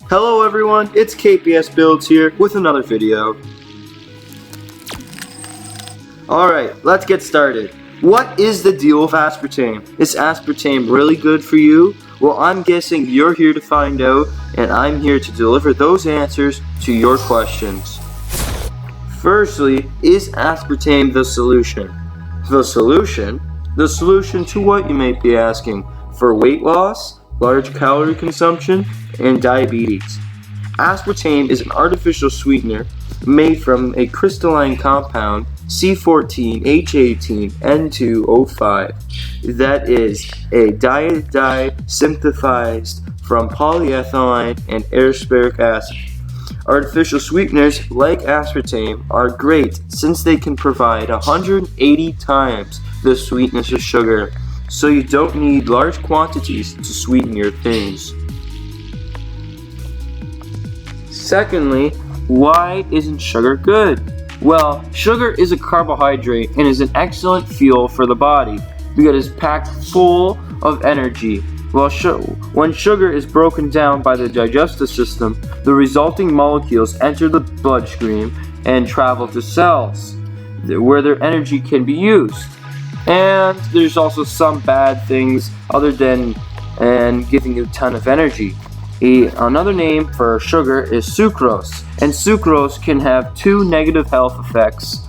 Hello everyone, it's KPS Builds here with another video. Alright, let's get started. What is the deal with aspartame? Is aspartame really good for you? Well, I'm guessing you're here to find out, and I'm here to deliver those answers to your questions. Firstly, is aspartame the solution? The solution? The solution to what, you may be asking? For weight loss, large calorie consumption, and diabetes. Aspartame is an artificial sweetener made from a crystalline compound C14H18N2O5 that is a synthesized from polyethylene and aspartic acid. Artificial sweeteners like aspartame are great since they can provide 180 times the sweetness of sugar, so you don't need large quantities to sweeten your things. Secondly, why isn't sugar good? Well, sugar is a carbohydrate and is an excellent fuel for the body because it's packed full of energy. Well, when sugar is broken down by the digestive system, the resulting molecules enter the bloodstream and travel to cells where their energy can be used. And there's also some bad things other than giving you a ton of energy. Another name for sugar is sucrose, and sucrose can have two negative health effects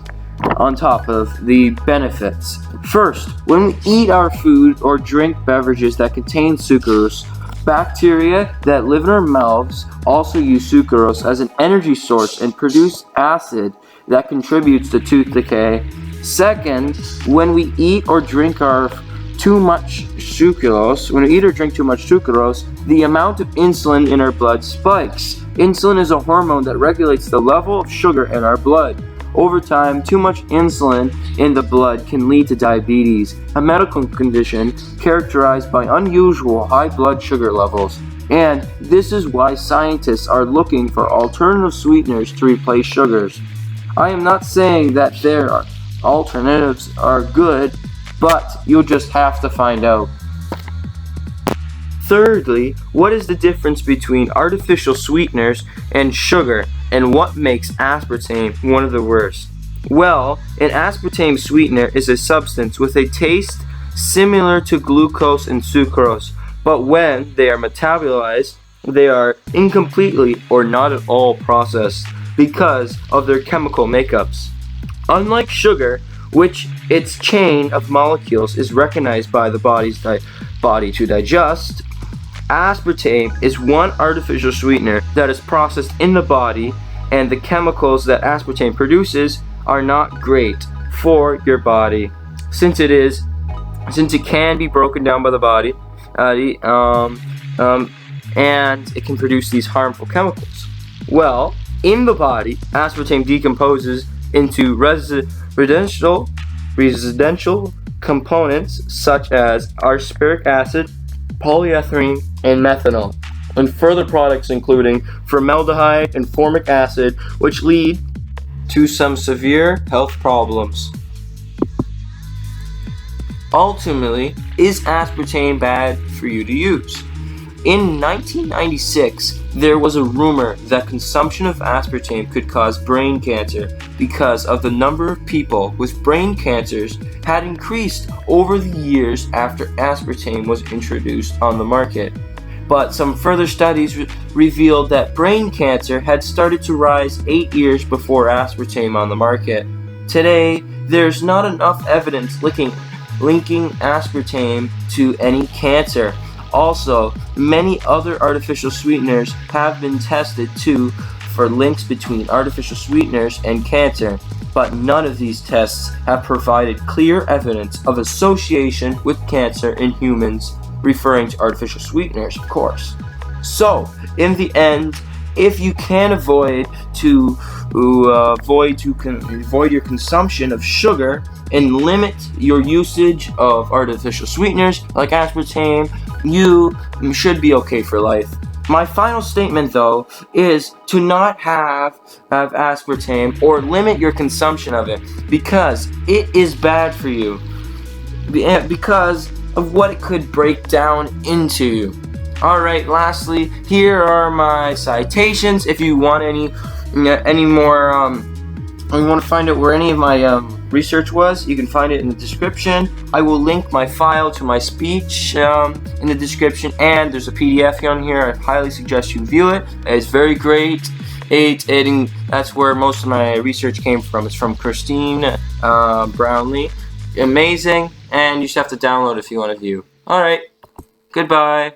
on top of the benefits. First, when we eat our food or drink beverages that contain sucrose, bacteria that live in our mouths also use sucrose as an energy source and produce acid that contributes to tooth decay. Second, when we eat or drink too much sucrose, the amount of insulin in our blood spikes. Insulin is a hormone that regulates the level of sugar in our blood. Over time, too much insulin in the blood can lead to diabetes, a medical condition characterized by unusual high blood sugar levels. And this is why scientists are looking for alternative sweeteners to replace sugars. I am not saying that their alternatives are good, but you'll just have to find out. Thirdly, what is the difference between artificial sweeteners and sugar, and what makes aspartame one of the worst? Well, an aspartame sweetener is a substance with a taste similar to glucose and sucrose, but when they are metabolized, they are incompletely or not at all processed because of their chemical makeups. Unlike sugar, which its chain of molecules is recognized by the body's body to digest, aspartame is one artificial sweetener that is processed in the body, and the chemicals that aspartame produces are not great for your body since it can be broken down by the body and it can produce these harmful chemicals. Well, in the body, aspartame decomposes into residential components such as aspartic acid, polyethylene, and methanol, and further products including formaldehyde and formic acid, which lead to some severe health problems. Ultimately, is aspartame bad for you to use? In 1996, there was a rumor that consumption of aspartame could cause brain cancer because of the number of people with brain cancers had increased over the years after aspartame was introduced on the market. But some further studies revealed that brain cancer had started to rise 8 years before aspartame on the market. Today, there's not enough evidence linking aspartame to any cancer. Also, many other artificial sweeteners have been tested too for links between artificial sweeteners and cancer, but none of these tests have provided clear evidence of association with cancer in humans, referring to artificial sweeteners, of course. So, in the end, if you can avoid your consumption of sugar and limit your usage of artificial sweeteners like aspartame, you should be okay for life. My final statement, though, is to not have aspartame or limit your consumption of it because it is bad for you because of what it could break down into. Alright, lastly, here are my citations. If you want any more, or you want to find out where any of my research was, you can find it in the description. I will link my file to my speech in the description, and there's a PDF on here. I highly suggest you view it. It's very great. That's where most of my research came from. It's from Christine Brownlee. Amazing, and you just have to download if you want to view. Alright, goodbye.